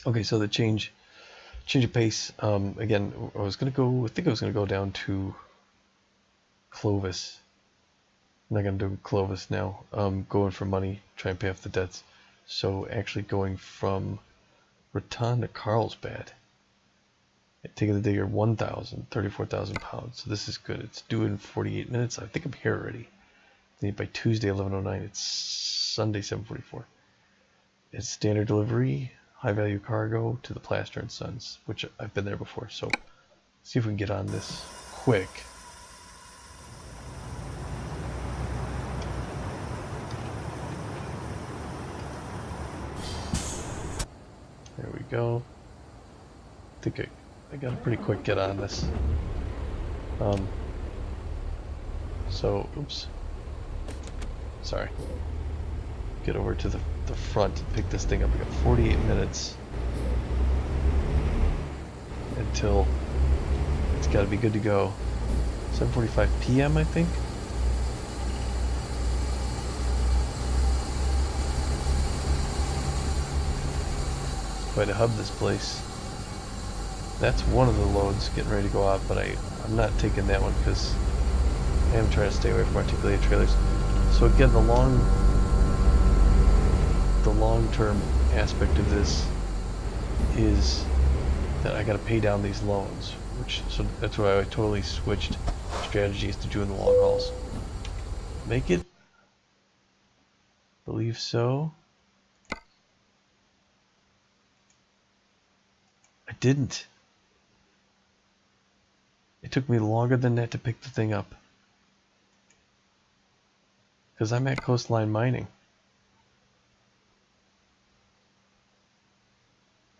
Okay, so the change of pace. Again, I think I was gonna go down to Clovis. I'm not gonna do Clovis now. Going for money, try and pay off the debts. So actually going from Raton to Carlsbad. Taking the digger 34,000 pounds. So this is good. It's due in 48 minutes. I think I'm here already. I need by Tuesday 11:09. It's Sunday 7:44. It's standard delivery, high value cargo to the Plaster and Sons, which I've been there before. So let's see if we can get on this quick. There we go. I think I got a pretty quick get on this. So, oops. Sorry. Get over to the front and pick this thing up. We got 48 minutes until it's got to be good to go. 7:45 p.m. I think. Quite a hub, this place. That's one of the loads getting ready to go out, but I'm not taking that one because I am trying to stay away from articulated trailers. So again, the long-term aspect of this is that I got to pay down these loans, so that's why I totally switched strategies to doing the long hauls. Make it? Believe so. I didn't. It took me longer than that to pick the thing up. Because I'm at Coastline Mining.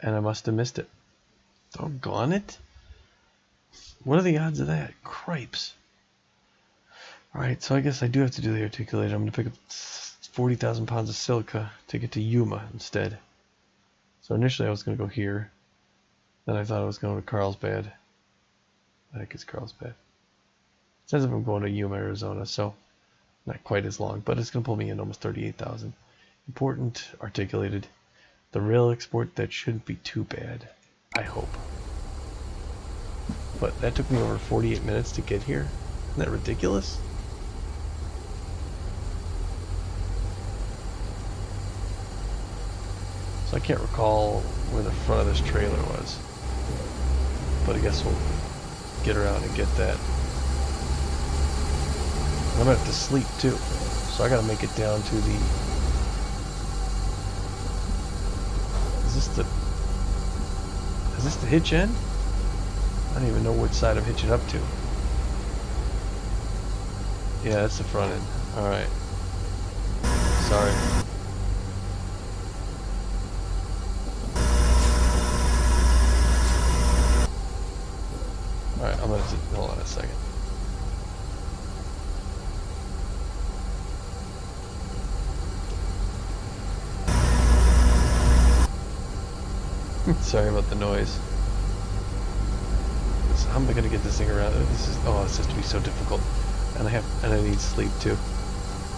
And I must have missed it. Doggone it. What are the odds of that? Cripes. Alright, so I guess I do have to do the articulator. I'm going to pick up 40,000 pounds of silica to get to Yuma instead. So initially I was going to go here. Then I thought I was going to Carlsbad. I think it's Carlsbad. It says if I'm going to Yuma, Arizona, so not quite as long, but it's going to pull me in almost 38,000. Important, articulated. The rail export, that shouldn't be too bad, I hope. But that took me over 48 minutes to get here. Isn't that ridiculous? So I can't recall where the front of this trailer was. But I guess we'll get around and get that. I'm gonna have to sleep too, so I gotta make it down to the. Is this the hitch end? I don't even know which side I'm hitching up to. Yeah, that's the front end. All right. Sorry. All right, I'm gonna hold on a second. Sorry about the noise. How am I gonna get this thing around? This has to be so difficult, and I need sleep too.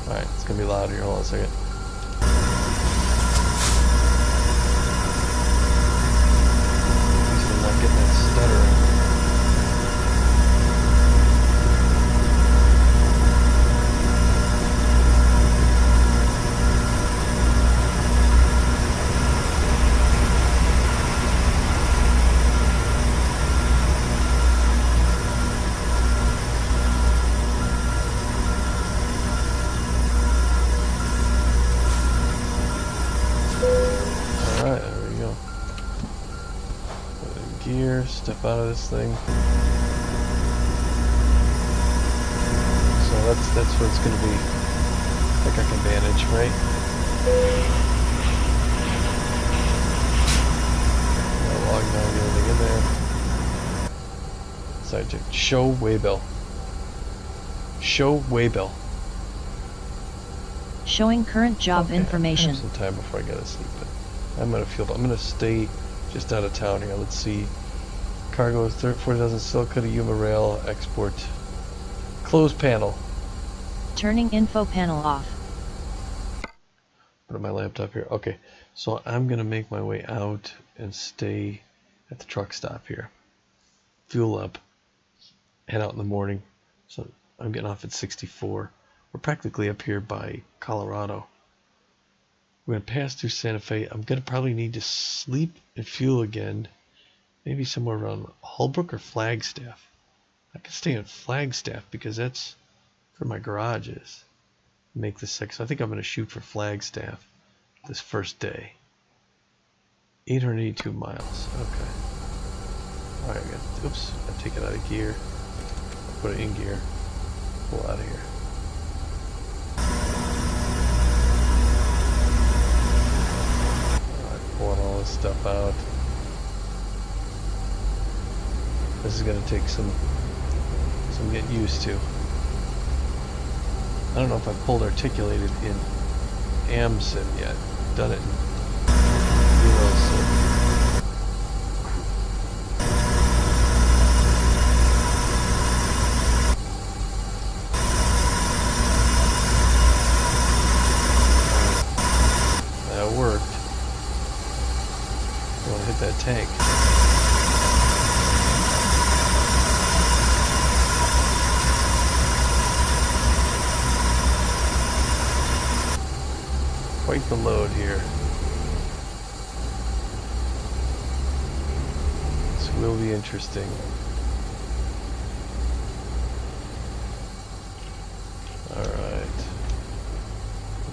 All right, it's gonna be loud here. Hold on a second. At least I'm not getting that stuttering. Step out of this thing. So that's what it's gonna be. I think I can manage, right? Log now, get everything in there. Side check. Show waybill. Show waybill. Showing current job information. I have some time before I gotta sleep, but I'm gonna stay just out of town here. Let's see. Cargo is 40,000 silica to Yuma rail export. Close panel. Turning info panel off. Put my laptop here. Okay, so I'm gonna make my way out and stay at the truck stop here. Fuel up, head out in the morning. So I'm getting off at 64. We're practically up here by Colorado. We're going to pass through Santa Fe. I'm going to probably need to sleep and fuel again. Maybe somewhere around Holbrook or Flagstaff. I can stay in Flagstaff because that's where my garage is. Make this six. So I think I'm going to shoot for Flagstaff this first day. 882 miles. Okay. Alright, oops. I take it out of gear. Put it in gear. Pull out of here. Alright, pulling all this stuff out. This is going to take some getting used to. I don't know if I've pulled articulated in AmSim yet. Done it in VeloSim. That worked. I want to hit that tank. Quite the load here. This will be interesting. Alright.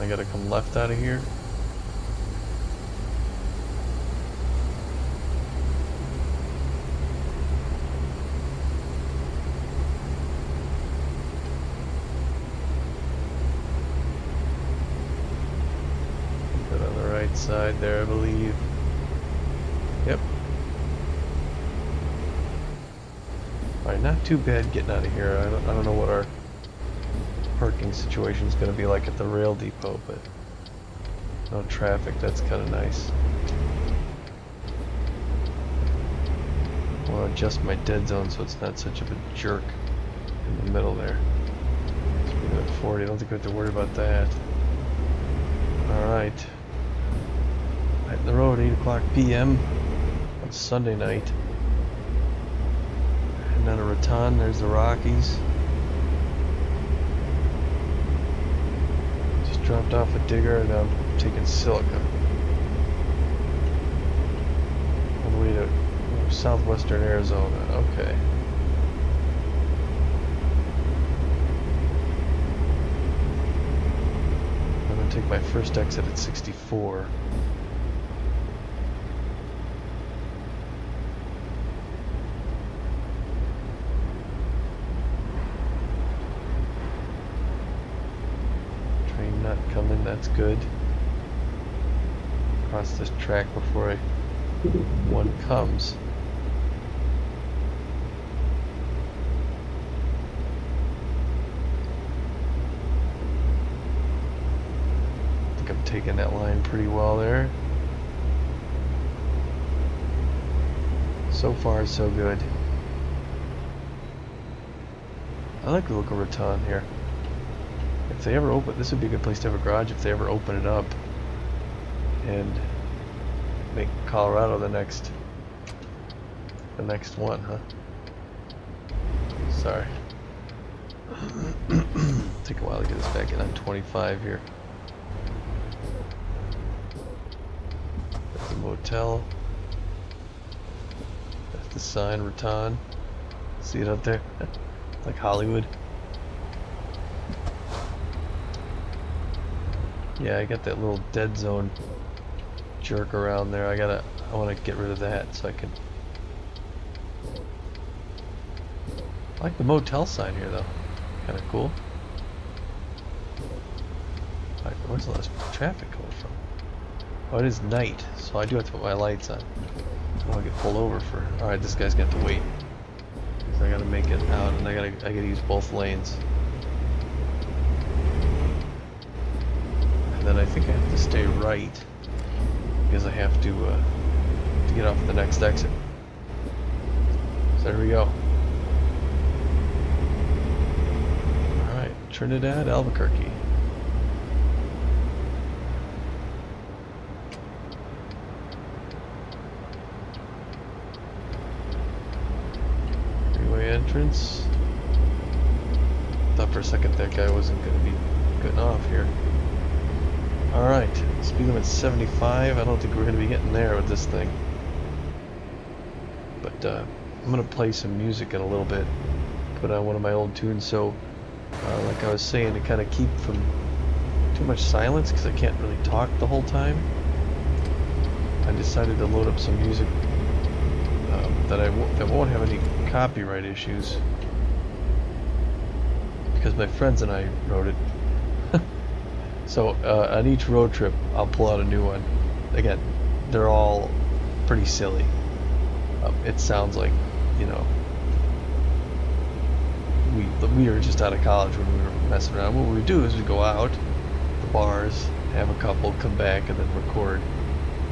I gotta come left out of here. Side there, I believe. Yep. Alright, not too bad getting out of here. I don't know what our parking situation is going to be like at the rail depot, but no traffic. That's kind of nice. I want to adjust my dead zone so it's not such of a jerk in the middle there. Speaking of 40, I don't think we have to worry about that. Alright. Hitting the road, 8 o'clock p.m. on Sunday night. Heading out of Raton, there's the Rockies. Just dropped off a digger and I'm taking silica. All the way to southwestern Arizona. Okay. I'm going to take my first exit at 64. Not coming, that's good. Cross this track before one comes. I think I'm taking that line pretty well there. So far, so good. I like the look of Raton here. If they ever open, this would be a good place to have a garage if they ever open it up and make Colorado the next one, huh? Sorry. Take a while to get us back in on 25 here. There's the motel. That's the sign, Raton. See it up there? Like Hollywood. Yeah, I got that little dead zone jerk around there. I want to get rid of that so I can. I like the motel sign here though. Kind of cool. Alright, where's all this traffic coming from? Oh, it is night, so I do have to put my lights on. I don't want to get pulled over for. Alright, this guy's got to wait. So I gotta make it out, and I gotta use both lanes. And then I think I have to stay right because I have to get off the next exit. So there we go. Alright, Trinidad, Albuquerque. entrance. Thought for a second that guy wasn't going to be getting off here. Alright, speed limit 75. I don't think we're going to be getting there with this thing. But I'm going to play some music in a little bit. Put on one of my old tunes, so like I was saying, to kind of keep from too much silence, because I can't really talk the whole time, I decided to load up some music that won't have any copyright issues, because my friends and I wrote it. So on each road trip I'll pull out a new one. Again, they're all pretty silly. It sounds like, you know, we were just out of college when we were messing around. What we would do is we'd go out the bars, have a couple, come back, and then record.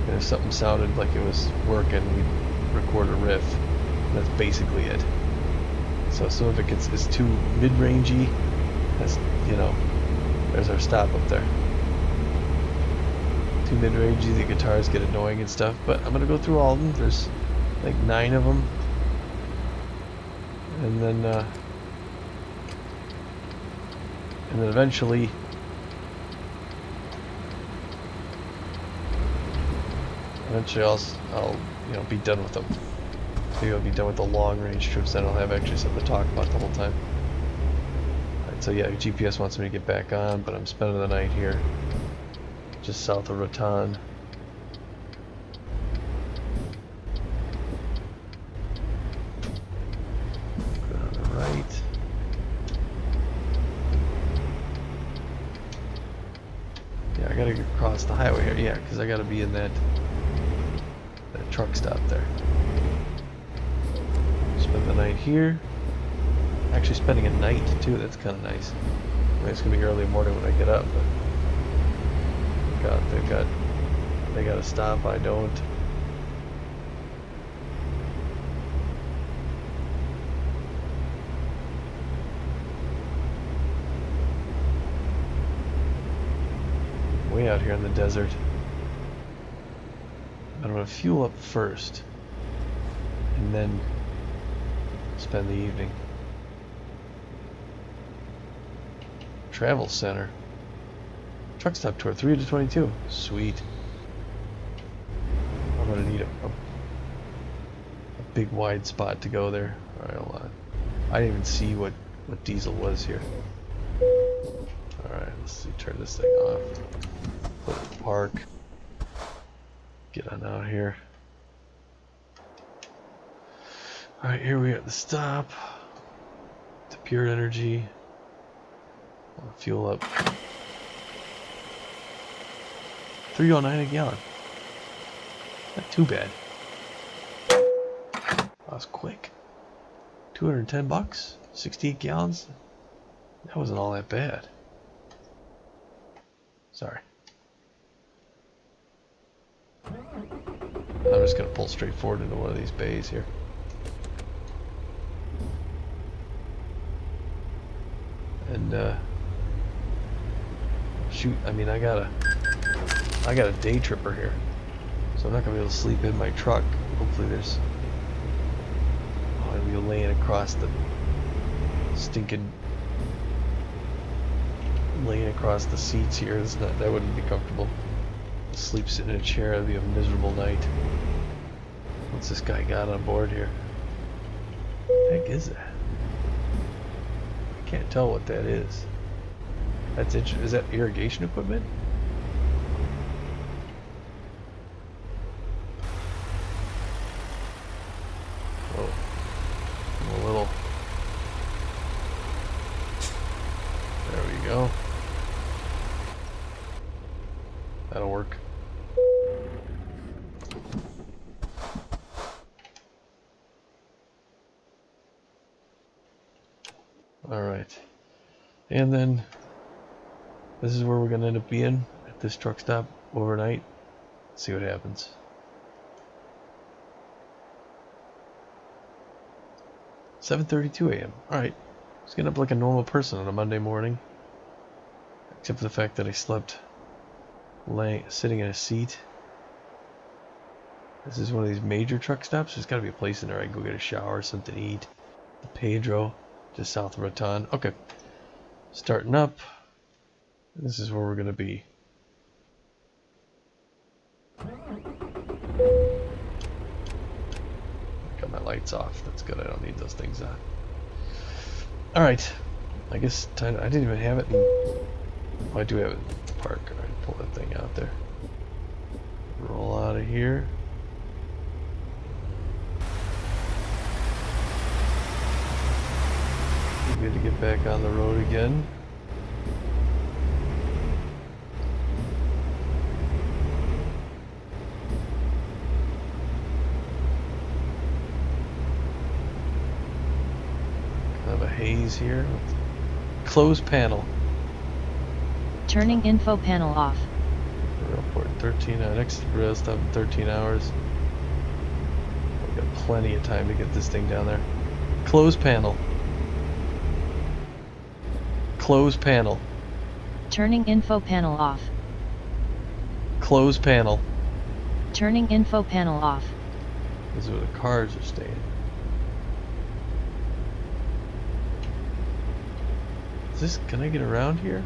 And if something sounded like it was working, we'd record a riff. And that's basically it. So some of it is too mid-rangey. That's, you know, there's our stop up there. Too mid-rangey, the guitars get annoying and stuff. But I'm gonna go through all of them. There's like 9 of them. And then eventually I'll you know, be done with them. Maybe I'll be done with the long range trips, then I'll have actually something to talk about the whole time. Alright, so yeah, GPS wants me to get back on, but I'm spending the night here, just south of Raton. Go on the right. Yeah, I gotta get across the highway here, yeah, because I gotta be in that truck stop there. Spend the night here. Actually spending a night too, that's kind of nice. I mean, it's gonna be early morning when I get up, but they got to stop, I don't. Way out here in the desert. I'm going to fuel up first, and then spend the evening. Travel Center. Truck stop tour, 3 to 22. Sweet. I'm going to need a big wide spot to go there. Alright, hold on. I didn't even see what diesel was here. Alright, let's see, turn this thing off. Put it in park. Get on out here. Alright, here we are at the stop. To Pure Energy. I'll fuel up. $3.09 a gallon. Not too bad. That was quick. 210 bucks? 68 gallons? That wasn't all that bad. Sorry. I'm just going to pull straight forward into one of these bays here. And shoot, I mean, I got a day tripper here, so I'm not going to be able to sleep in my truck. Hopefully there's, I'll be laying across the seats here. It's not, that wouldn't be comfortable. Sleep sitting in a chair, that'd be a miserable night. What's this guy got on board here? What the heck is that? I can't tell what that is. That's interesting. Is that irrigation equipment? Whoa. I'm a little. There we go. That'll work. Alright. And then this is where we're going to end up being, at this truck stop overnight. Let's see what happens. $7:32 a.m. Alright. Just getting up like a normal person on a Monday morning. Except for the fact that I slept sitting in a seat. This is one of these major truck stops. There's got to be a place in there I can go get a shower or something to eat. Pedro, just south of Raton. Okay, starting up. This is where we're gonna be. Got my lights off. That's good. I don't need those things on. All right. I guess time. I didn't even have it. Oh, I do have it in the park. All right, pull that thing out there. Roll out of here. Good to get back on the road again. Kind of a haze here. Close panel. Turning info panel off. Report 13. Next rail stop in 13 hours. We've got plenty of time to get this thing down there. Close panel. Close panel. Turning info panel off. Close panel. Turning info panel off. This is where the cars are staying. Is this, can I get around here?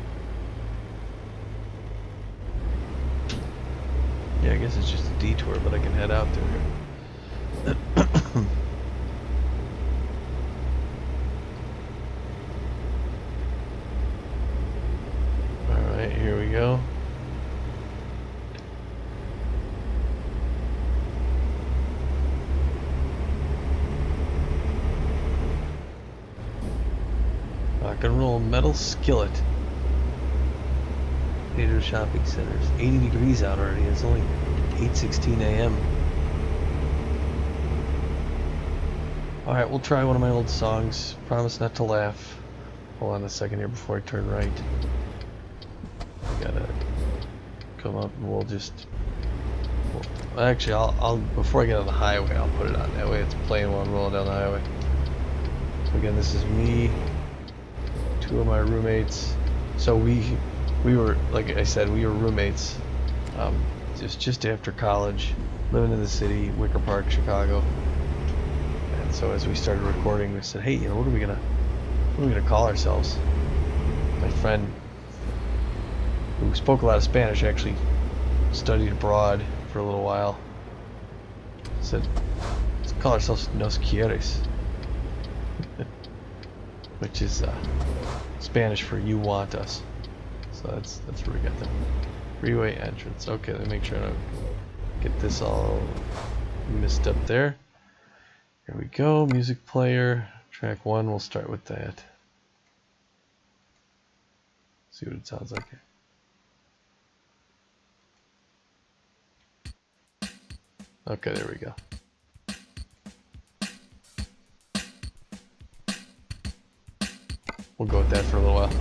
Yeah, I guess it's just a detour, but I can head out through here. Alright, here we go. Rock and roll metal skillet. Pedro Shopping Centers. 80 degrees out already. It's only 8:16 a.m. Alright, we'll try one of my old songs. Promise not to laugh. Hold on a second here before I turn right. I gotta come up and we'll just... Well, actually, I'll before I get on the highway, I'll put it on. That way it's playing while I'm rolling down the highway. So again, this is me, two of my roommates. So we were, like I said, we were roommates just after college, living in the city, Wicker Park, Chicago. And so as we started recording, we said, hey, you know, what are we gonna call ourselves? My friend, who spoke a lot of Spanish, actually studied abroad for a little while, said, let's call ourselves Nos Quierres, which is Spanish for you want us. So that's where we got the freeway entrance. Okay, let me make sure I don't get this all messed up there. Here we go, music player, track 1, we'll start with that. See what it sounds like here. Okay, there we go. We'll go with that for a little while.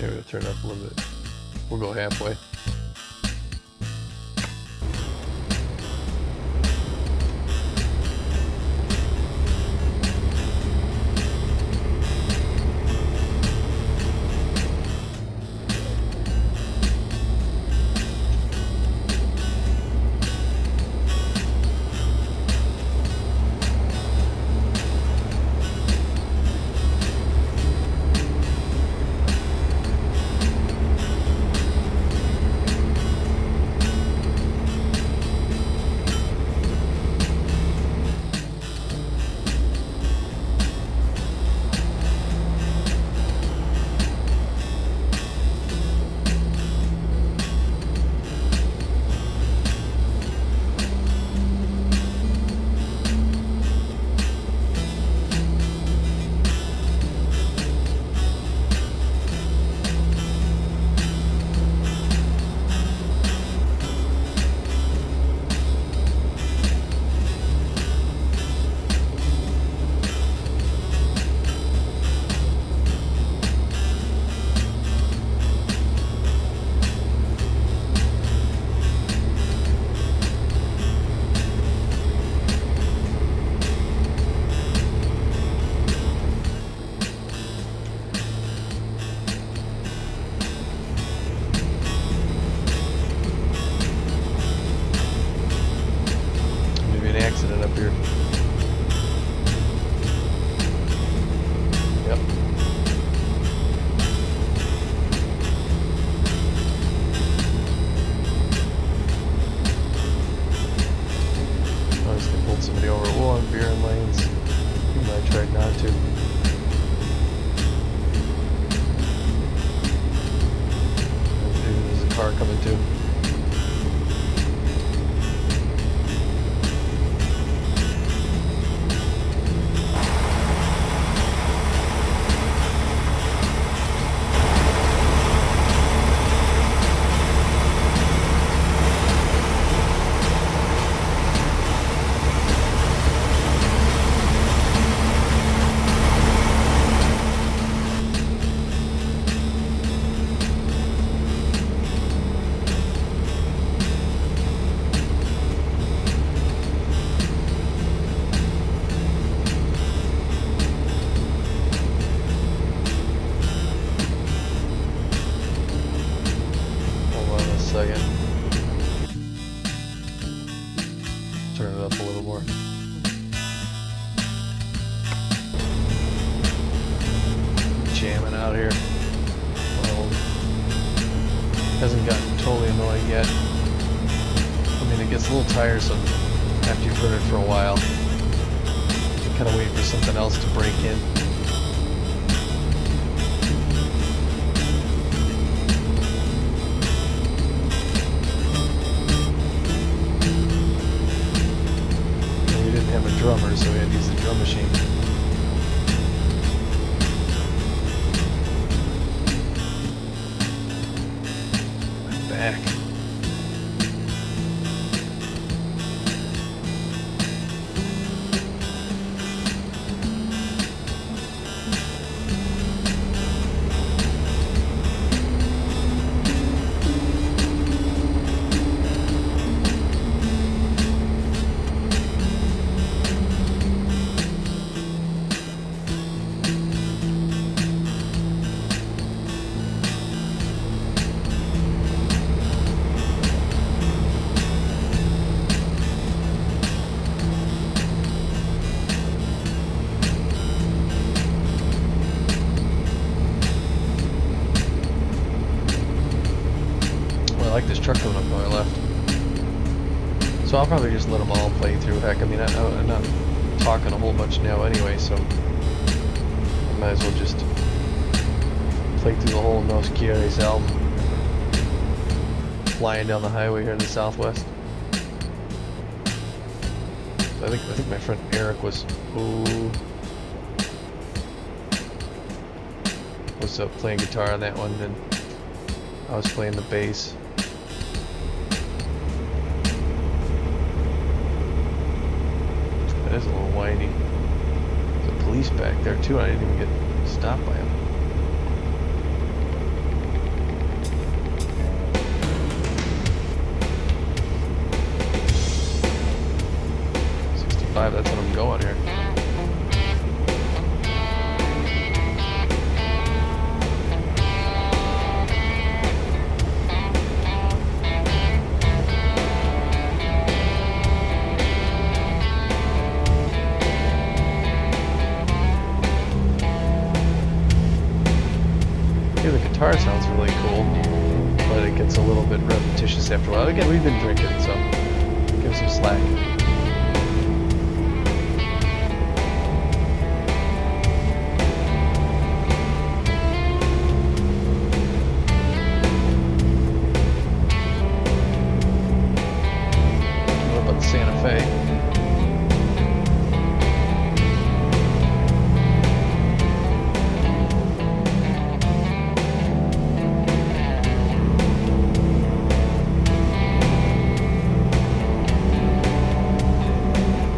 Maybe we'll turn it up a little bit. We'll go halfway. Yep. I was gonna pull somebody over. Oh, I'm veering lanes. Even though I tried not to. There's a car coming too. Second. Turn it up a little more. Jamming out here. Well, hasn't gotten totally annoying yet. I mean, it gets a little tiresome after you've heard it for a while. You're kind of waiting for something else to break in. Have a drummer, so we had to use the drum machine. I'm back. I like this truck coming up on my left. So I'll probably just let them all play through. Heck, I mean, I'm not talking a whole bunch now anyway, so I might as well just play through the whole Nos Quierres album. Flying down the highway here in the southwest. I think my friend Eric was playing guitar on that one, and I was playing the bass. That is a little windy. There's a police back there too. I didn't even get stopped by him. That's what I'm going here. Yeah, the guitar sounds really cool, but it gets a little bit repetitious after a while. Again, we've been drinking, so give some slack. Santa Fe.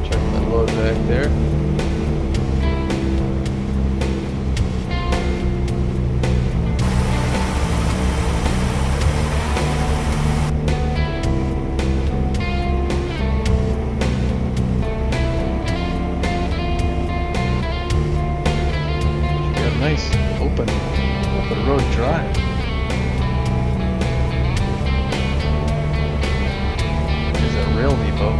Check that load back there. Nice open road drive. There's a rail depot.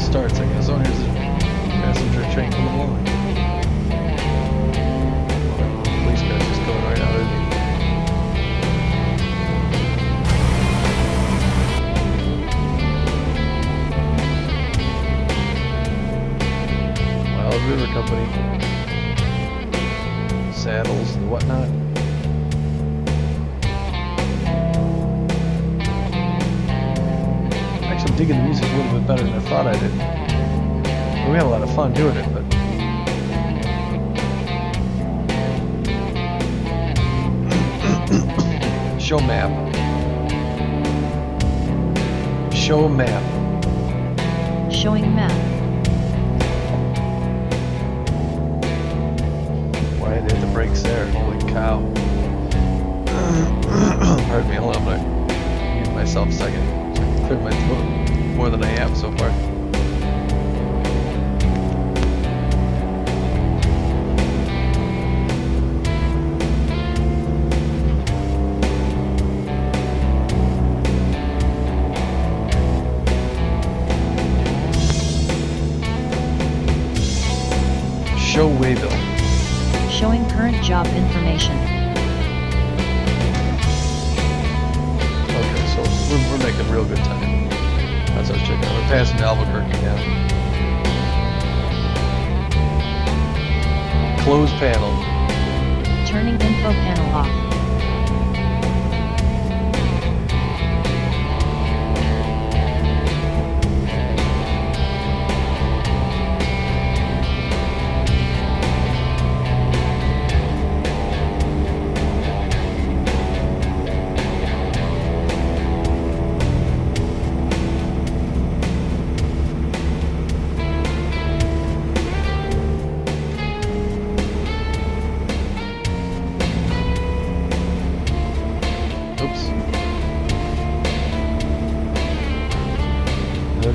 starts, I guess. Oh, here's a passenger train coming along. Police guy's just going right out of me. Wild River Company. Saddles and whatnot. Actually, I'm digging the music a little bit better than I thought I did. We had a lot of fun doing it, but show map. Show map. Showing map. Why did I hit the brakes there? Holy cow. Pardon me, hold on, I'm gonna mute myself a second. So I can clear my throat more than I have so far. Show waybill. Showing current job information. Okay, so we're making real good time. That's what I was checking out. We're passing Albuquerque now. Close panel. Turning info panel off.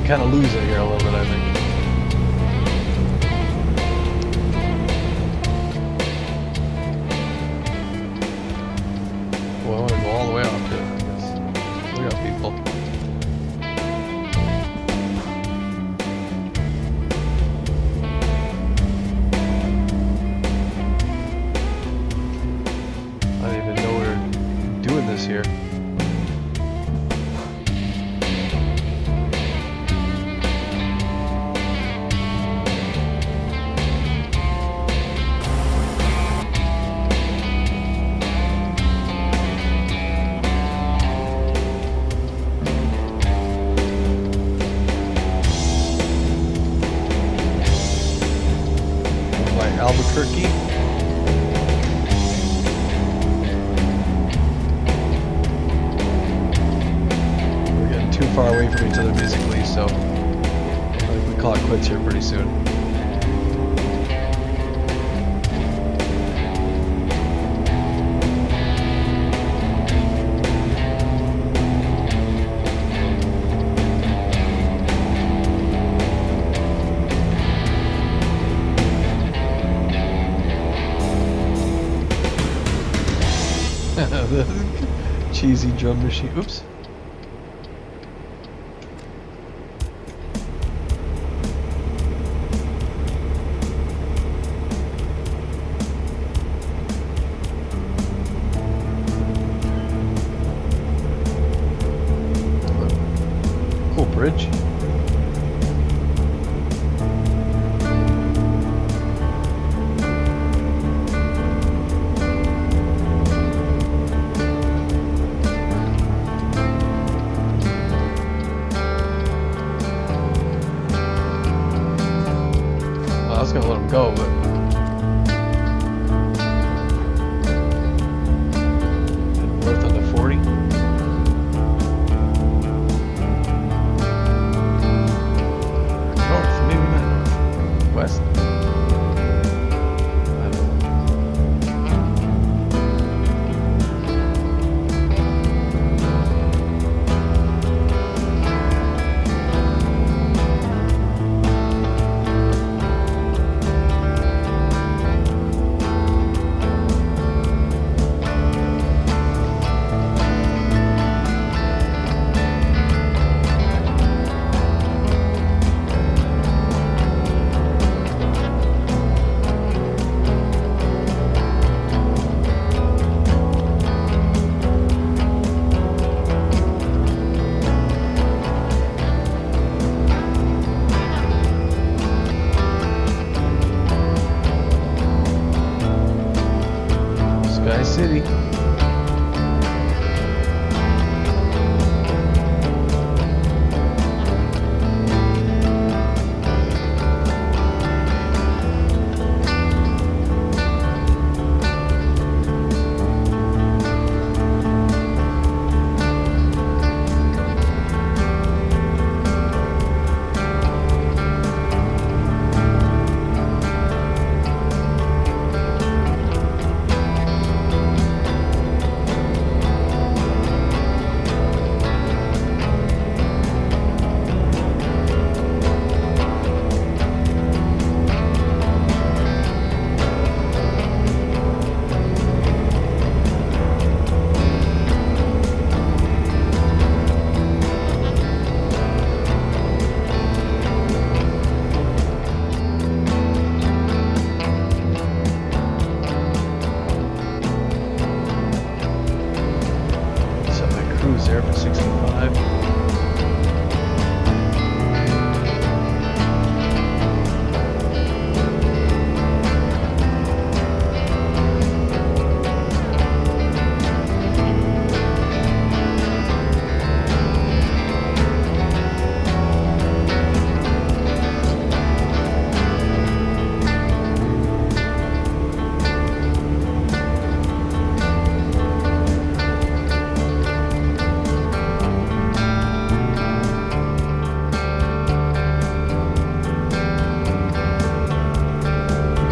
Kind of lose it here a little bit, I think. Well, I want to go all the way off here, I guess. Look out, people. I didn't even know we were doing this here. Albuquerque. We're getting too far away from each other musically, so I think we call it quits here pretty soon. The cheesy drum machine. Oops. Cool bridge. I was gonna let him go, but north on the 40. North, maybe not north. West. I don't know.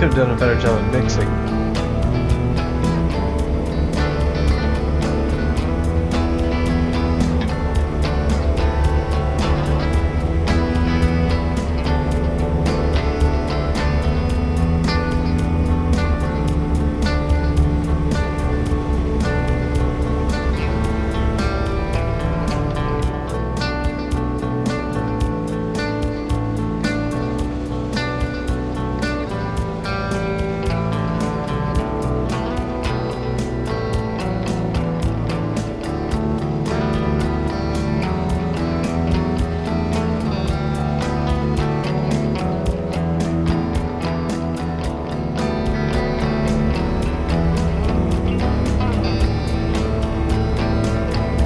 could have done a better job of mixing.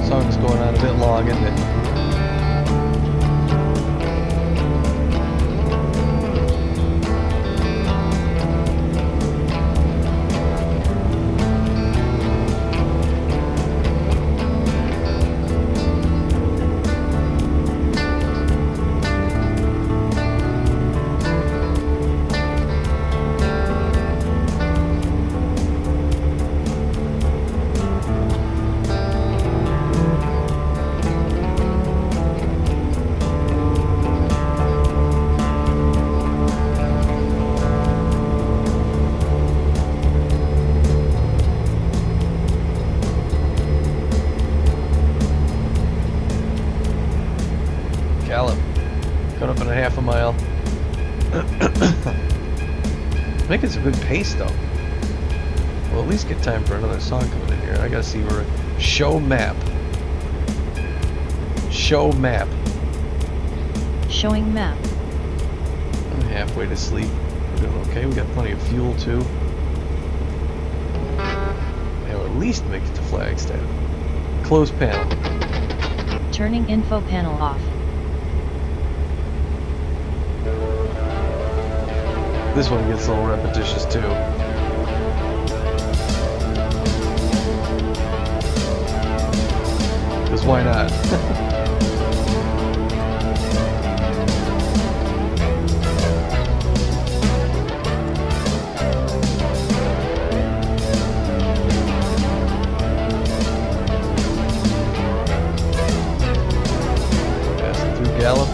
Song's going on a bit long, isn't it? Gallop. Going up in a half a mile. Making some good pace though. We'll at least get time for another song coming in here. I gotta see where. Show map. Show map. Showing map. I'm halfway to sleep. We're doing okay. We got plenty of fuel too. And we'll at least make it to Flagstaff. Close panel. Turning info panel off. This one gets a little repetitious too. Because why not? Passing through Gallup.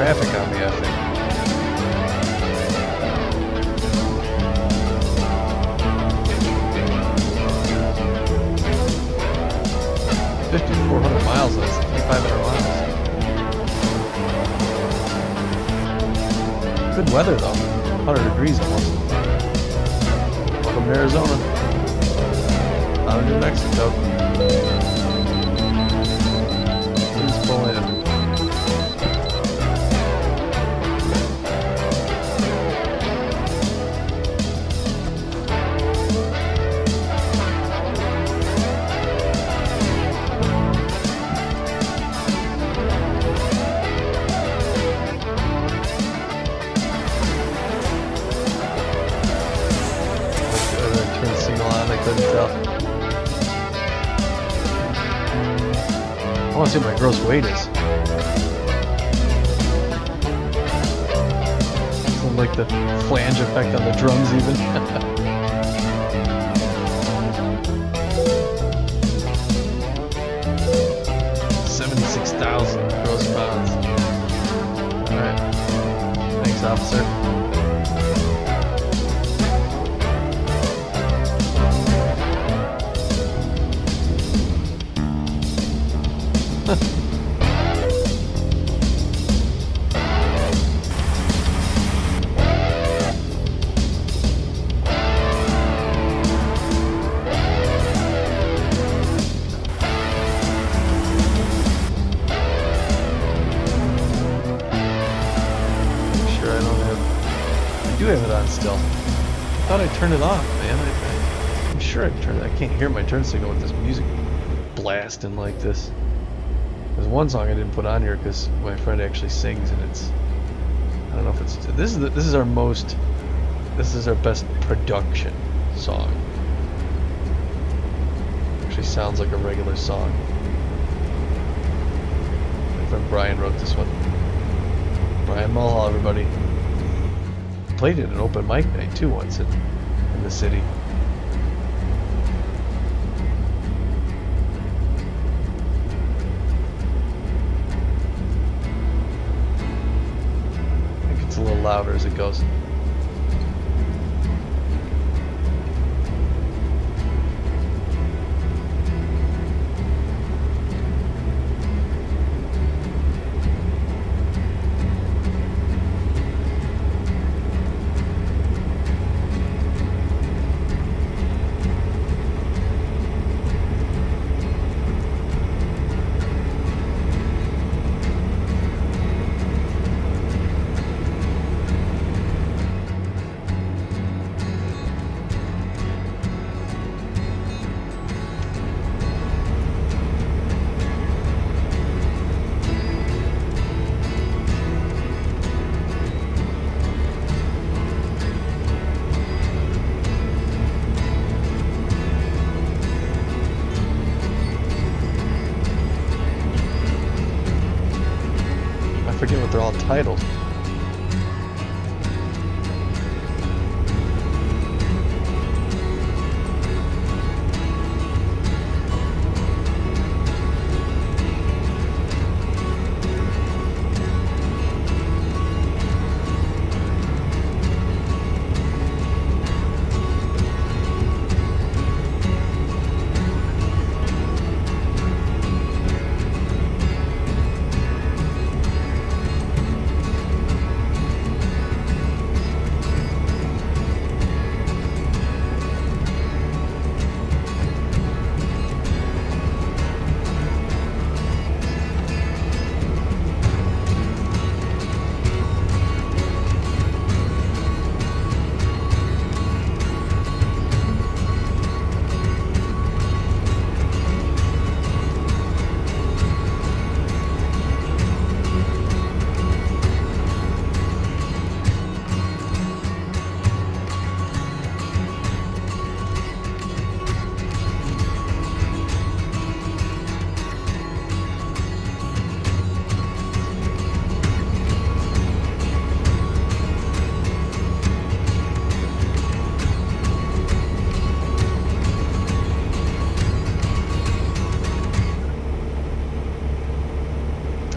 Traffic on me, I think. $5,400 miles, that's 2,500 miles. Good weather though, 100 degrees almost. Welcome to Arizona. Out of New Mexico. Please pull in. Couldn't tell. I want to see what my gross weight is. It's like the flange effect on the drums even. 76,000 gross pounds. Alright. Thanks, officer. I have it on still. I thought I turned it off, man. I'm sure I turned it. I can't hear my turn signal with this music blasting like this. There's one song I didn't put on here because my friend actually sings, and it's, I don't know if it's, this is our best production song. Actually sounds like a regular song. My friend Brian wrote this one. Brian Mulhall, everybody. Played it at an open mic night too once in the city. I think it's a little louder as it goes. I forget what they're all titled.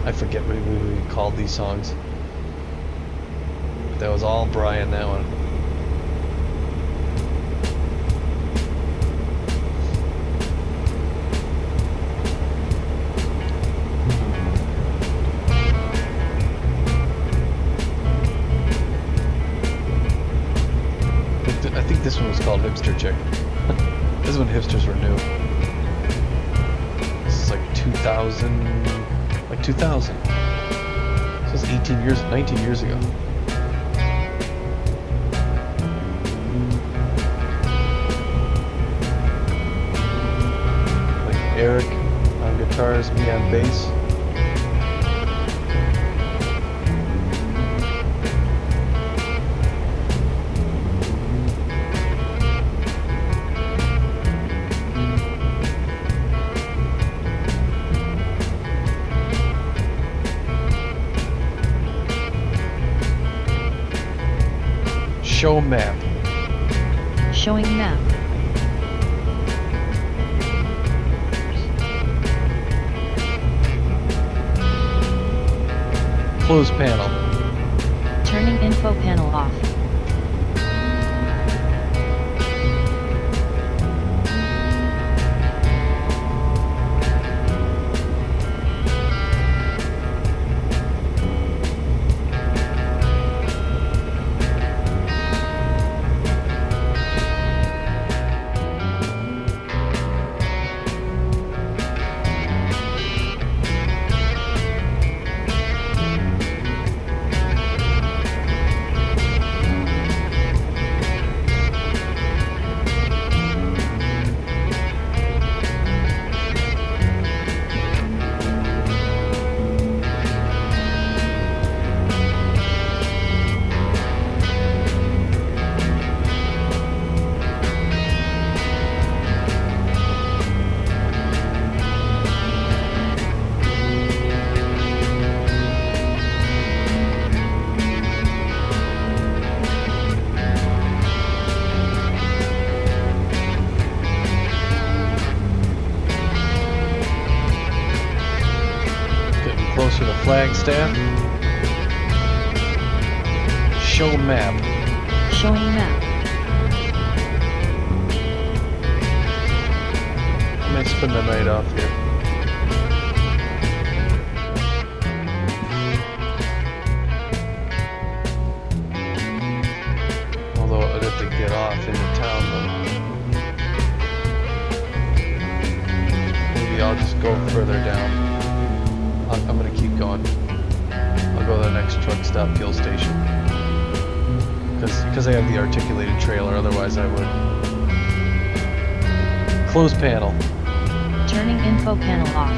I forget what we called these songs. But that was all Brian, that one. I think this one was called Hipster Chick. This is when hipsters were new. This is like 2000. Like 2000. This was 19 years ago. Like Eric on guitars, me on bass. Show map. Showing map. Close panel. Turning info panel off. Closer to Flagstaff. Show map. Showing map. I might spend the night off here. Although I'd have to get off into town, but maybe I'll just go further down. I'm gonna keep going. I'll go to the next truck stop fuel station. Because I have the articulated trailer, otherwise I would. Close panel. Turning info panel off.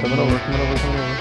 Coming over, coming over, coming over.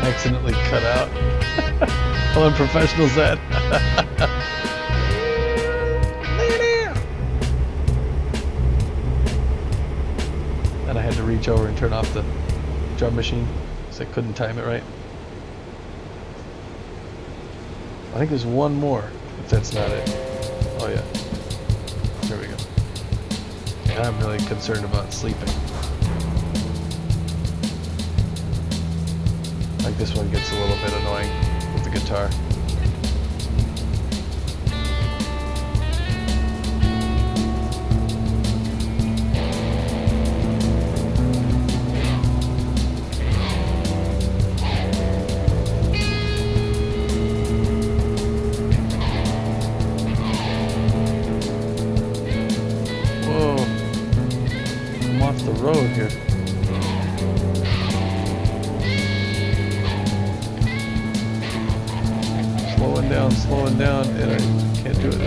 Accidentally cut out. How unprofessional is that? And I had to reach over and turn off the drum machine because I couldn't time it right. I think there's one more, if that's not it. Oh yeah. There we go. And I'm really concerned about sleeping. Like this one gets a little bit annoying with the guitar. the road here. Slowing down, and I can't do it.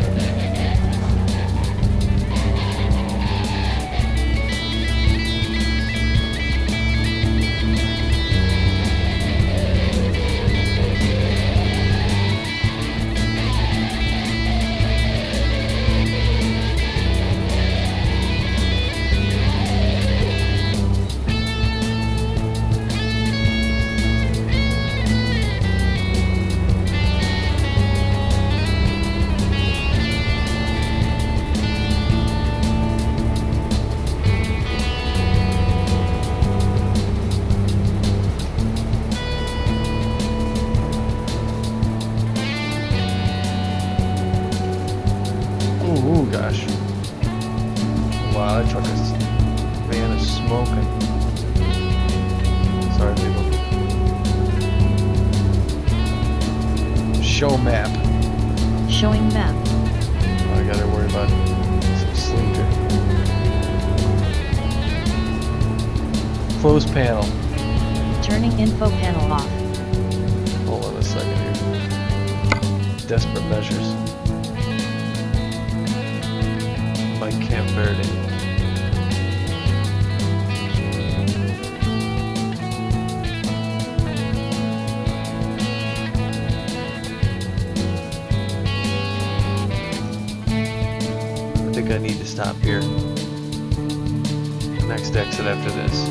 Ooh, gosh. Wow, that truck is, van is smoking. Sorry, people. Show map. Showing map. I gotta worry about some sleep here. Close panel. Turning info panel off. Hold on a second here. Desperate measures. By Camp Verde. I think I need to stop here. Next exit after this.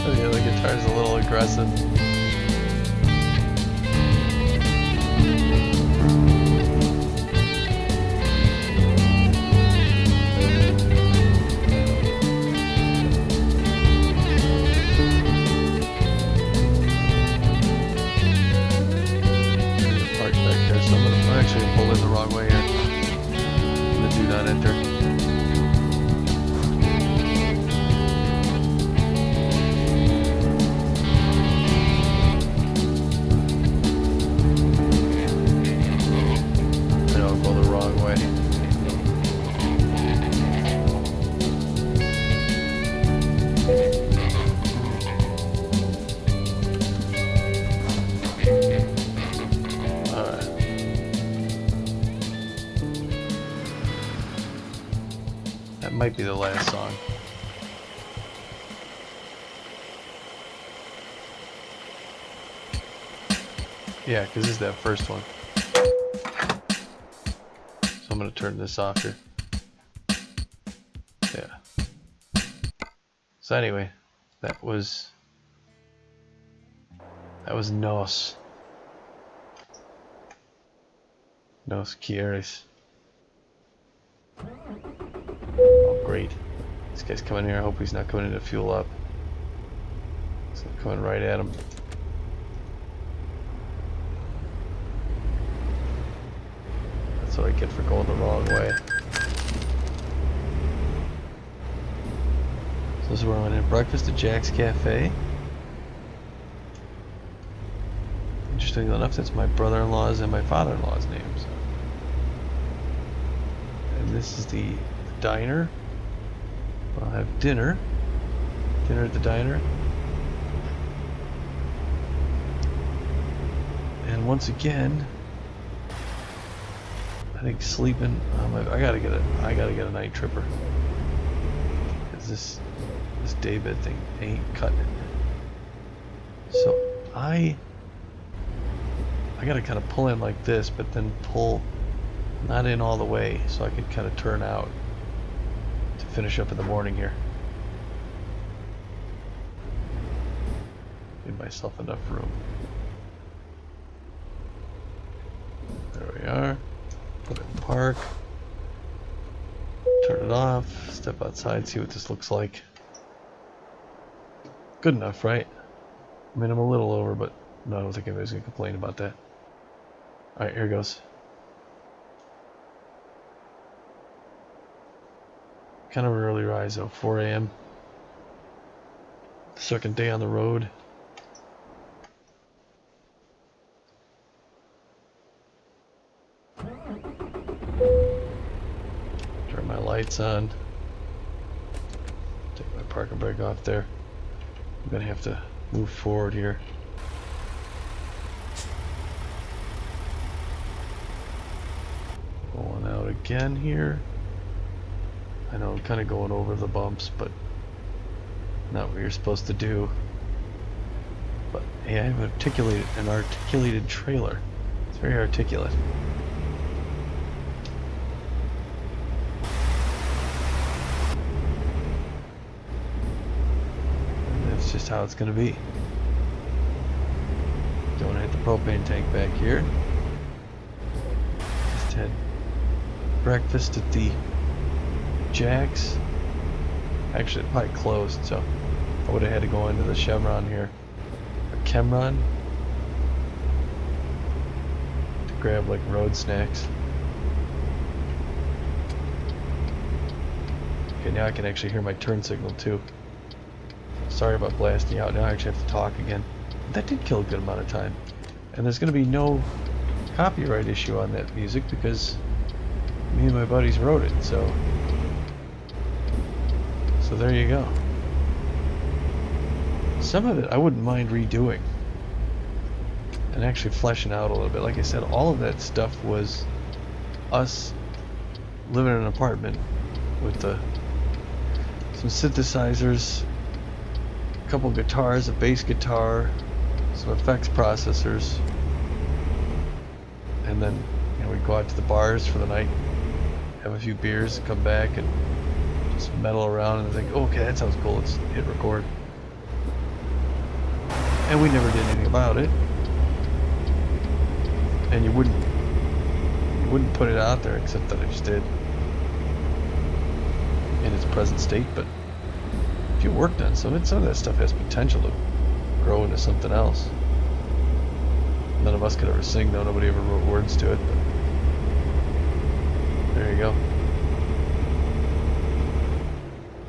Yeah, the guitar's a little aggressive. Park back there, so I'm actually pull in the wrong way here. I'm gonna do not enter. Might be the last song. Yeah, because this is that first one. So I'm going to turn this off here. Yeah. So anyway, that was Nos Quierres. Oh, great. This guy's coming here. I hope he's not coming in to fuel up. He's coming right at him. That's what I get for going the wrong way. So this is where I went in. Breakfast at Jack's Cafe. Interestingly enough, that's my brother-in-law's and my father-in-law's names. And this is the diner. I'll have dinner at the diner, and once again I think sleeping. I gotta get a night tripper. Is this This daybed thing ain't cutting it. So I gotta kind of pull in like this, but then pull not in all the way, so I can kind of turn out to finish up in the morning here. Give myself enough room. There we are. Put it in park. Turn it off. Step outside, see what this looks like. Good enough, right? I mean, I'm a little over, but no, I don't think anybody's gonna complain about that. Alright, here goes. Kind of an early rise though, 4 a.m. Second day on the road. Turn my lights on. Take my parking brake off there. I'm gonna have to move forward here. Going out again here. I know I'm kind of going over the bumps, but not what you're supposed to do. But hey, I have an articulated trailer. It's very articulate. And that's just how it's going to be. Don't hit the propane tank back here. Just had breakfast at the Jack's. Actually, it probably closed, so I would have had to go into the Chevron here, or Chemron, to grab like road snacks. Okay, now I can actually hear my turn signal too. Sorry about blasting you out. Now I actually have to talk again. That did kill a good amount of time, and there's going to be no copyright issue on that music because me and my buddies wrote it. So there you go. Some of it I wouldn't mind redoing and actually fleshing out a little bit. Like I said, all of that stuff was us living in an apartment with some synthesizers, a couple guitars, a bass guitar, some effects processors, and then we'd go out to the bars for the night, have a few beers, come back and just meddle around and think, oh, okay, that sounds cool, let's hit record. And we never did anything about it. And you wouldn't put it out there, except that I just did in its present state. But if you worked on some of that stuff has potential to grow into something else. None of us could ever sing though, nobody ever wrote words to it, but there you go.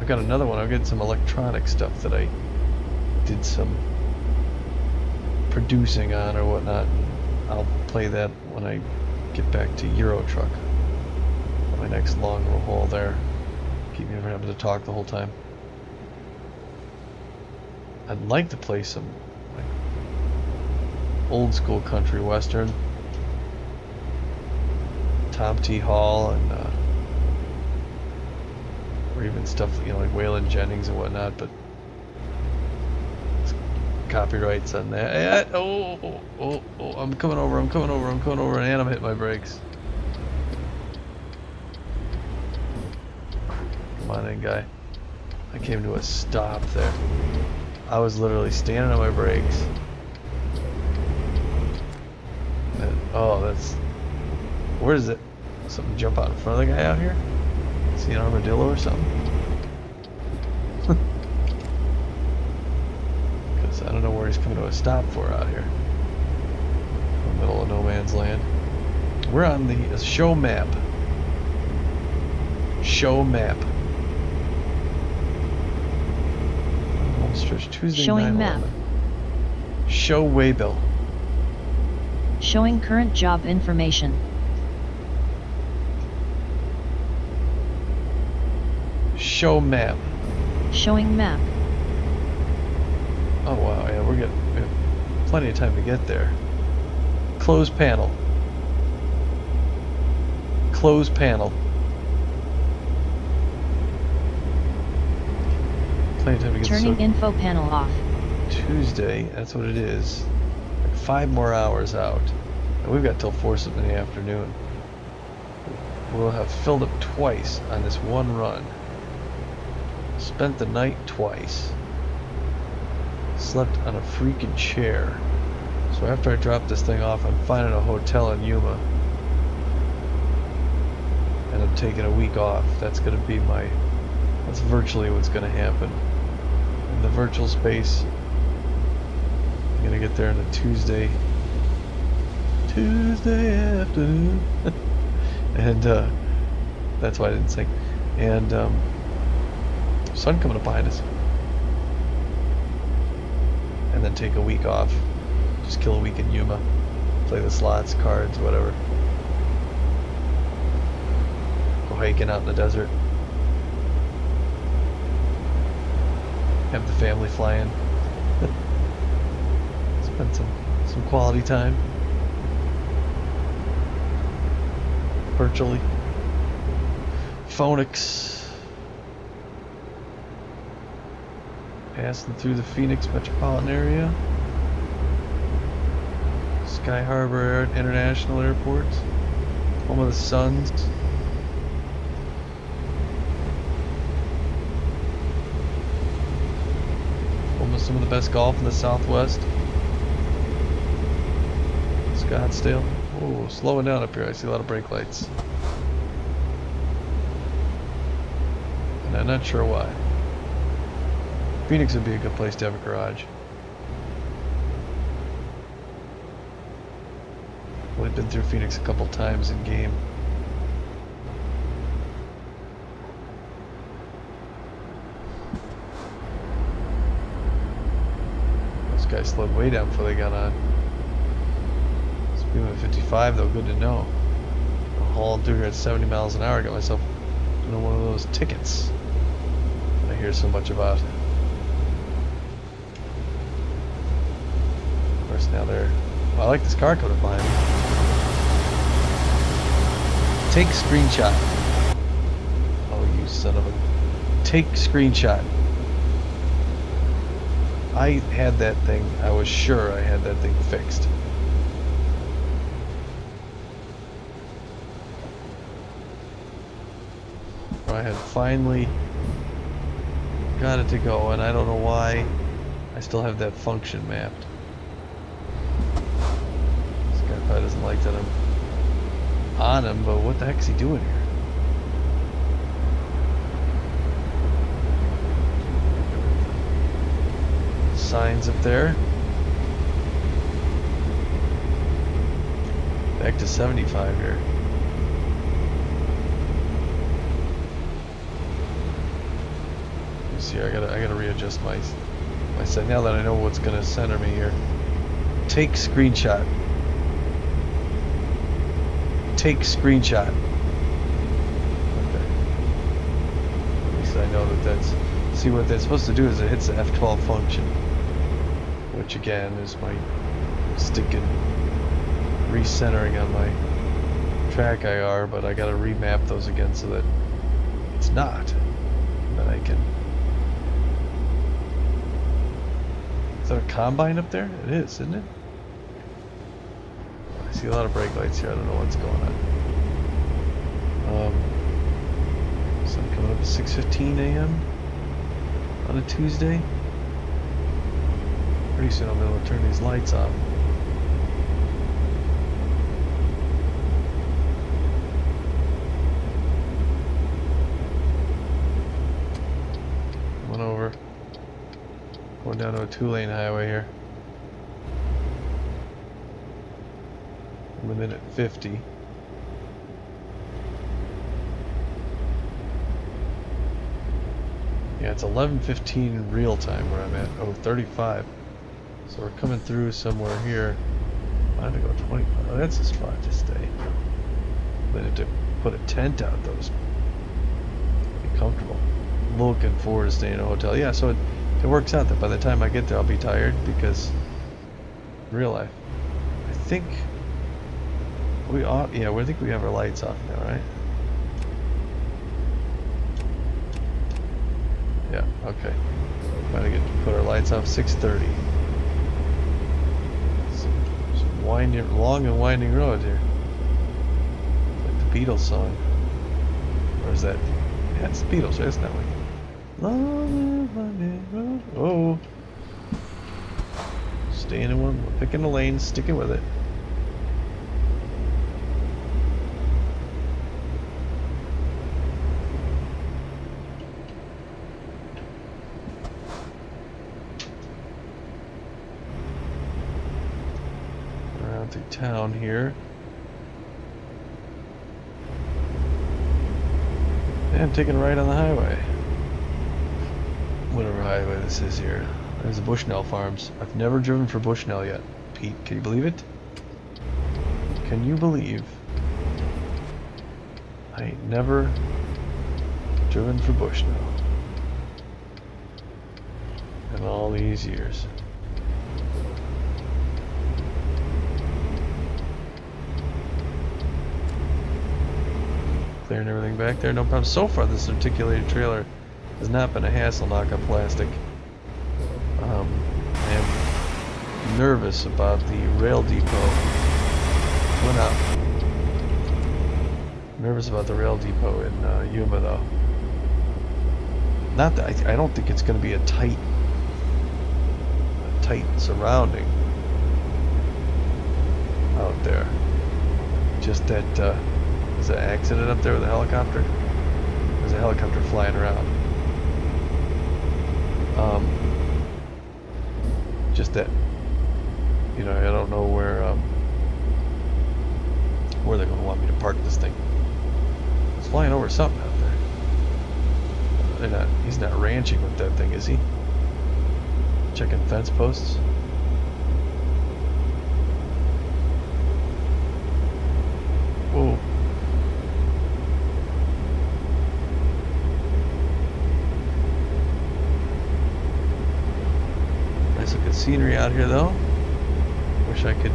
I've got another one. I've got some electronic stuff that I did some producing on or whatnot. I'll play that when I get back to Euro Truck. My next long haul there. Keep me from having to talk the whole time. I'd like to play some like old school country western. Tom T. Hall and or even stuff like Waylon Jennings and whatnot, but copyrights on that. Oh, I'm coming over, and I'm hitting my brakes. Come on in, guy. I came to a stop there. I was literally standing on my brakes. And, where is it? Something jump out in front of the guy out here? See an armadillo or something? Because I don't know where he's coming to a stop for out here. In the middle of no man's land. We're on the show map. Show map. Stretch Tuesday, Showing map. Show waybill. Showing current job information. Show map. Showing map. Oh wow, yeah, we have plenty of time to get there. Close panel. Close panel. plenty of time to get Turning soaked. info panel off. Tuesday, that's what it is. Like 5 more hours out. And we've got till 4 in the afternoon. We'll have filled up twice on this one run. Spent the night twice. Slept on a freaking chair. So after I drop this thing off, I'm finding a hotel in Yuma. And I'm taking a week off. That's gonna be my... That's virtually what's gonna happen. In the virtual space, I'm gonna get there on a Tuesday afternoon. And that's why I didn't sing. And sun coming up behind us. And then take a week off. Just kill a week in Yuma. Play the slots, cards, whatever. Go hiking out in the desert. Have the family flying. Spend some quality time. Virtually. Phonics. Passing through the Phoenix metropolitan area. Sky Harbor International Airport. Home of the Suns. Home of some of the best golf in the Southwest. Scottsdale. Oh, slowing down up here. I see a lot of brake lights. And I'm not sure why. Phoenix would be a good place to have a garage. We've been through Phoenix a couple times in game. Those guys slowed way down before they got on. Speeding at 55 though, good to know. I'm hauling through here at 70 miles an hour. I got myself one of those tickets I hear so much about. Of course now they're... I like this car coming behind me. Take screenshot. Oh, you son of a... Take screenshot. I had that thing. I was sure I had that thing fixed. I had finally got it to go, and I don't know why I still have that function mapped. This guy probably doesn't like that I'm on him, but what the heck is he doing here? Signs up there. Back to 75 here. Here, I gotta readjust my set now that I know what's gonna center me here. Take screenshot. Take screenshot. Okay. At least I know that that's... See, what that's supposed to do is it hits the F12 function, which again is my sticking recentering on my track IR, but I gotta remap those again so that it's not. Then I can... Is that a combine up there? It is, isn't it? I see a lot of brake lights here. I don't know what's going on. Sun coming up at 6:15 a.m. on a Tuesday. Pretty soon I'll be able to turn these lights off. Coming over. Going down to a 2-lane highway here. Limit at 50. Yeah, it's 11:15 real time where I'm at. Oh, 35. So we're coming through somewhere here. I have to go 20. Oh, that's a spot to stay. But have to put a tent out though. Be comfortable. Looking forward to staying in a hotel. Yeah, so it works out that by the time I get there I'll be tired because in real life. I think we off, yeah, I think we have our lights off now, right? Yeah, okay. Gotta put our lights off 6:30. Some winding, long and winding road here. Like the Beatles song. Or is that? Yeah, it's the Beatles, right? It's that way. Long and winding road. Oh. Staying in one. We're picking the lane, sticking with it. Around through town here. And taking a right on the highway. Whatever highway this is here. There's the Bushnell Farms. I've never driven for Bushnell yet. Pete, can you believe it? Can you believe I ain't never driven for Bushnell in all these years? Clearing everything back there, no problem. So far this articulated trailer has not been a hassle, knock on plastic. I am nervous about the rail depot. Went up. Nervous about the rail depot in Yuma though. Not that I don't think it's going to be a tight surrounding out there. Just that there's an accident up there with a helicopter. There's a helicopter flying around. Just that, you know, I don't know where they're going to want me to park this thing. It's flying over something out there. He's not ranching with that thing, is he? Checking fence posts. Whoa. Nice looking scenery out here though. Wish I could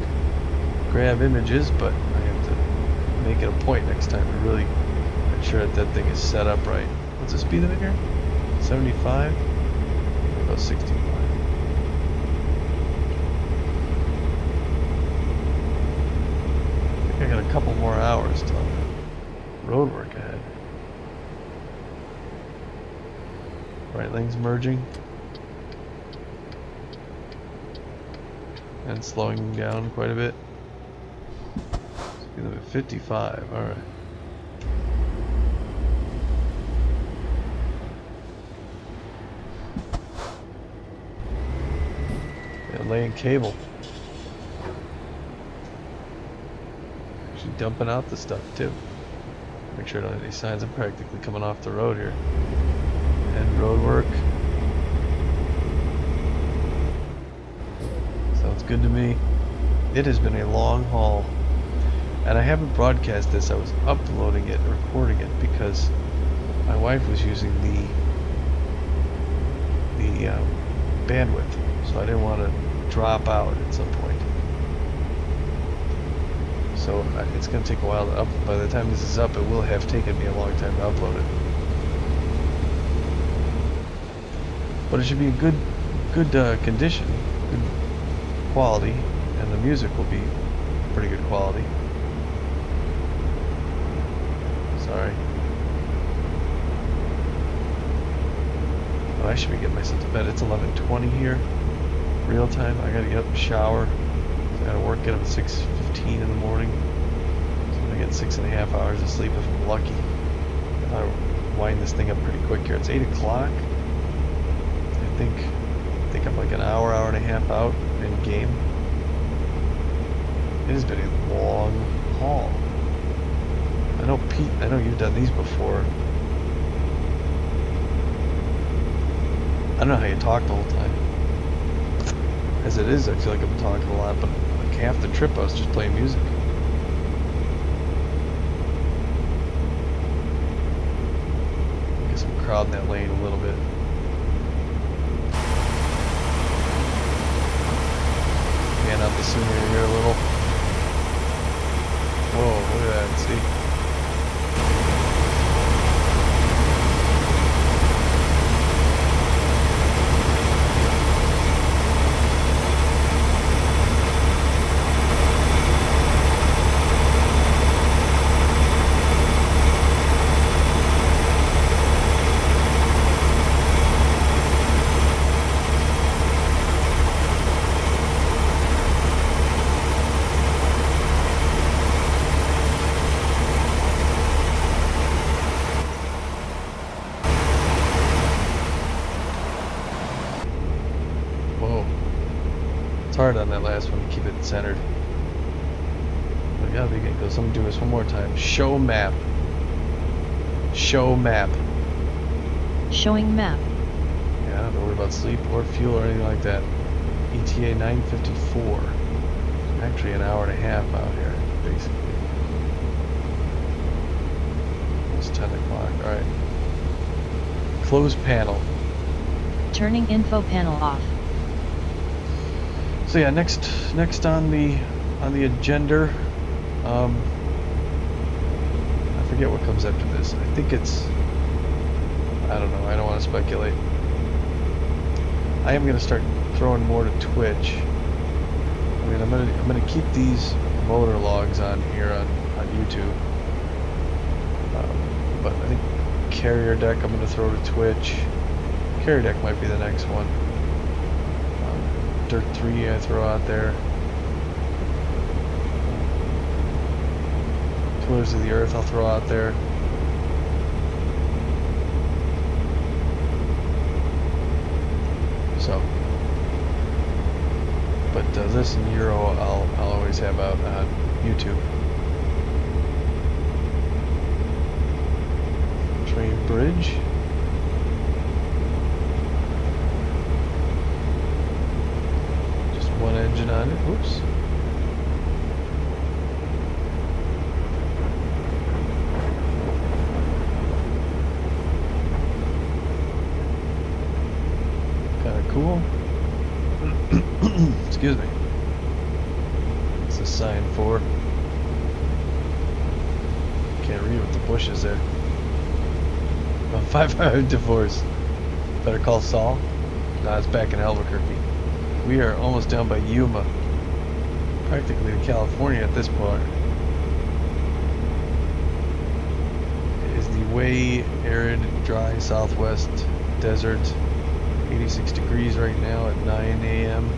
grab images, but I have to make it a point next time to really make sure that thing is set up right. What's the speed limit here? 75? We'll go 65. I think I got a couple more hours till road work ahead. Right lane's merging. And slowing down quite a bit. Speed limit 55, alright. Yeah, laying cable. Actually dumping out the stuff too. Make sure I don't have any signs. I'm practically coming off the road here. And road work. Sounds good to me. It has been a long haul. And I haven't broadcast this. I was uploading it, recording it, because my wife was using the bandwidth. So I didn't want to drop out at some point. So it's going to take a while to upload. By the time this is up, it will have taken me a long time to upload it. But it should be in good condition, good quality, and the music will be pretty good quality. Sorry. Oh, I should be getting myself to bed. It's 11:20 here, real time. I gotta get up and shower. I gotta work, get up at 6:15 in the morning. So I'm gonna get 6.5 hours of sleep if I'm lucky. If I wind this thing up pretty quick here. It's 8 o'clock. I think I'm like an hour and a half out in game. It has been a long haul. I know Pete, I know you've done these before. I don't know how you talk the whole time. As it is, I feel like I'm talking a lot, but like half the trip I was just playing music. Guess I'm crowding that lane a little bit. Fan out the scenery here a little. Whoa, look at that, see? hard on that last one to keep it centered. We gotta be good. Someone do this one more time. Show map. Show map. Showing map. Yeah, don't worry about sleep or fuel or anything like that. ETA 9:54. Actually an hour and a half out here, basically. It's 10 o'clock, alright. Close panel. Turning info panel off. So yeah, next on the agenda, I forget what comes after this. I think it's, I don't know, I don't want to speculate. I am gonna start throwing more to Twitch. I mean, I'm gonna keep these motor logs on here on YouTube. But I think Carrier Deck I'm gonna throw to Twitch. Carrier Deck might be the next one. Dirt 3 I throw out there. Pillars of the Earth I'll throw out there. So, but this and Euro I'll always have out on YouTube. Train bridge. Just one engine on it. Oops. Cool. Excuse me. What's this sign for? Can't read what the bush is there. Oh, 5-5 divorce. Better call Saul. Nah, it's back in Albuquerque. We are almost down by Yuma. Practically to California at this point. It is the way arid, dry southwest desert. 86 degrees right now at 9 a.m.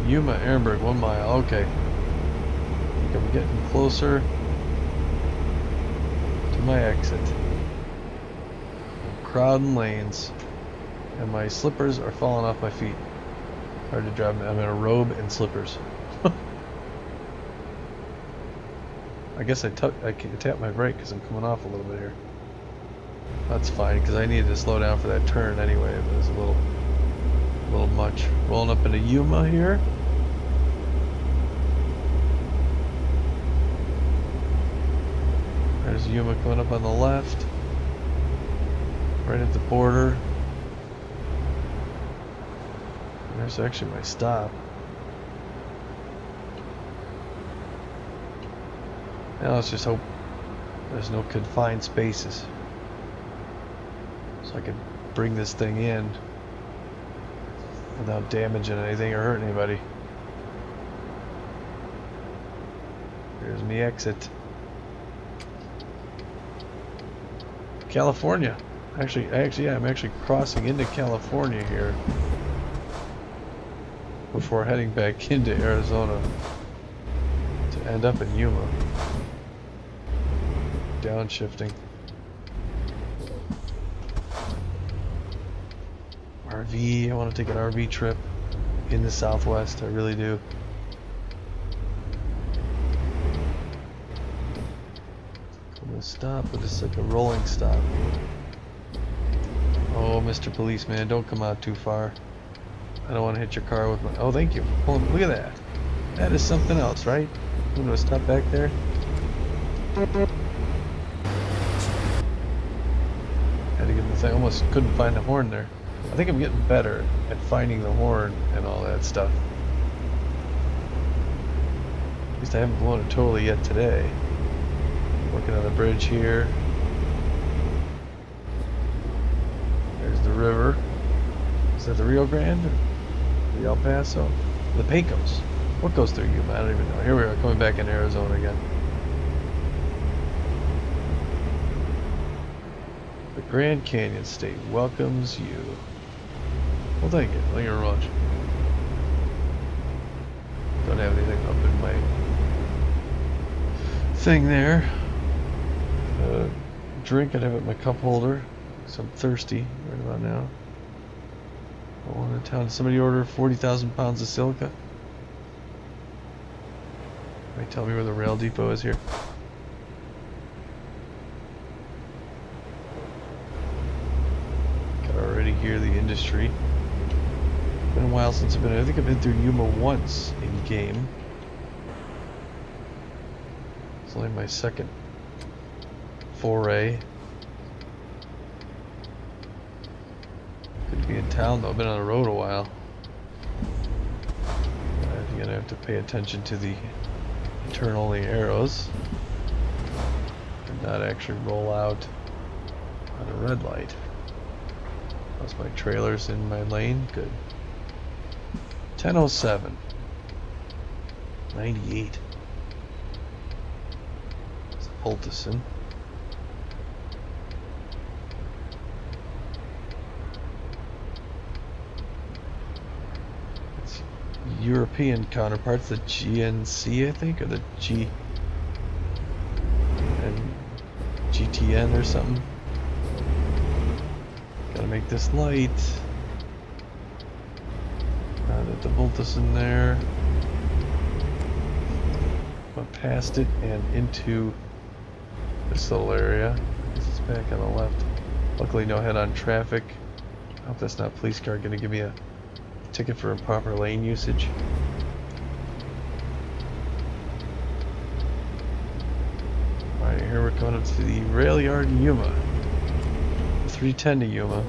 Yuma, Ehrenberg, 1 mile. Okay. I think I'm getting closer to my exit. I'm crowding lanes. And my slippers are falling off my feet. Hard to drive. I'm in a robe and slippers. I guess I tapped my brake because I'm coming off a little bit here. That's fine because I needed to slow down for that turn anyway. It was a little much. Rolling up into Yuma here. There's Yuma coming up on the left. Right at the border. There's actually my stop. Now let's just hope there's no confined spaces. So I can bring this thing in without damaging anything or hurting anybody. Here's me exit. California. Actually, yeah, I'm actually crossing into California here before heading back into Arizona to end up in Yuma. Downshifting. RV, I want to take an RV trip in the Southwest, I really do. I'm gonna stop, but it's like a rolling stop. Oh, Mr. Policeman, don't come out too far. I don't want to hit your car with my... Oh, thank you. Oh, look at that. That is something else, right? I'm gonna stop back there. Had to get the thing. I almost couldn't find the horn there. I think I'm getting better at finding the horn and all that stuff. At least I haven't blown it totally yet today. Working on the bridge here. There's the river. Is that the Rio Grande? Or the El Paso? The Pecos. What goes through Yuma? I don't even know. Here we are, coming back in Arizona again. The Grand Canyon State welcomes you. Well, thank you. Thank you very much. Don't have anything up in my thing there. drink I'd have it in my cup holder, because I'm thirsty right about now. I want in town. Did somebody order 40,000 pounds of silica? Can you tell me where the rail depot is here? Can already hear the industry. Been a while since I think I've been through Yuma once in game. It's only my second foray. Could be in town though. I've been on the road a while. I'm gonna have to pay attention to the internally arrows and not actually roll out on a red light. How's my trailers in my lane? Good. 10:07. 98. It's Poltison. It's European counterparts, the GNC I think, or the G and GTN or something. Gotta make this light. At the Voltison there. Went past it and into this little area. This is back on the left. Luckily no head-on traffic. I hope that's not police car gonna give me a ticket for improper lane usage. Alright, here we're coming up to the rail yard in Yuma. 310 to Yuma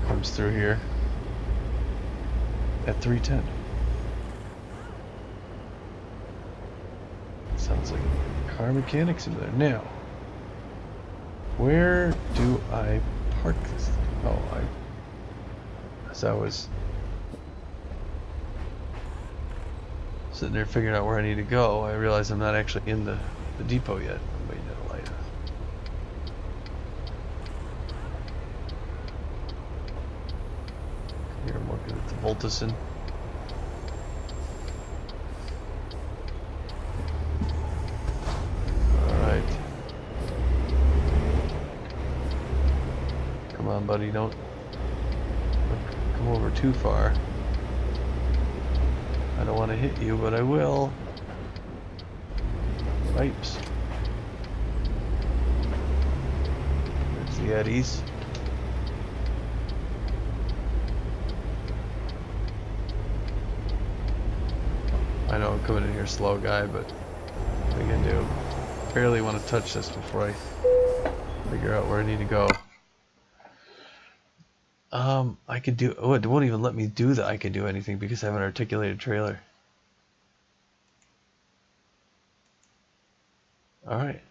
comes through here at 310. Sounds like car mechanics in there. Now, where do I park this thing? Oh, as I was sitting there figuring out where I need to go, I realized I'm not actually in the depot yet. I'm waiting at a light. Here I'm looking at the Voltison. Alright. Come on, buddy, don't come over too far. I don't want to hit you, but I will. Pipes. There's the eddies. I know I'm coming in here slow, guy, but what are you gonna do? Barely want to touch this before I figure out where I need to go. I could do. Oh, it won't even let me do that. I could do anything because I have an articulated trailer. All right.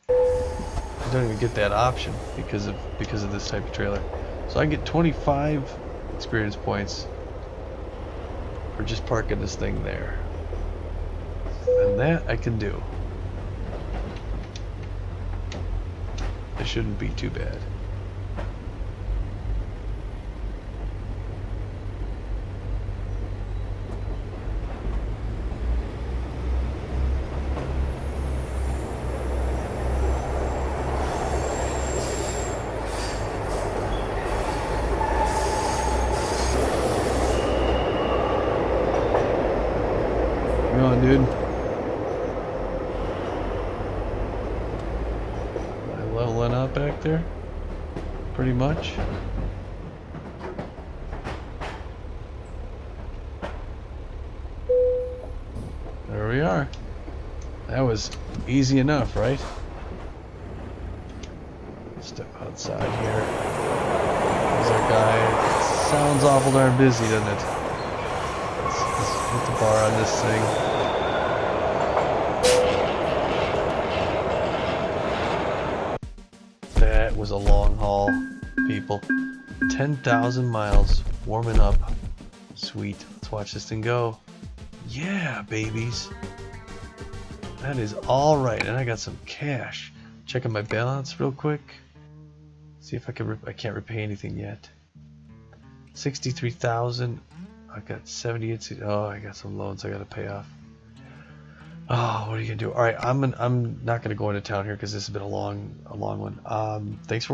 I don't even get that option because of this type of trailer. So I get 25 experience points for just parking this thing there. And that I can do. It shouldn't be too bad. Come on, dude. Leveling out back there, pretty much. There we are. That was easy enough, right? Step outside here. There's our guy. Sounds awful darn busy, doesn't it? Let's hit the bar on this thing. That was a long haul, people. 10,000 miles warming up. Sweet. Let's watch this thing go. Yeah, babies. That is all right, and I got some cash. Checking my balance real quick. See if I can. I can't repay anything yet. 63,000. I got 78. Oh, I got some loans I got to pay off. Oh, what are you gonna do? All right, I'm not gonna go into town here because this has been a long one. Thanks for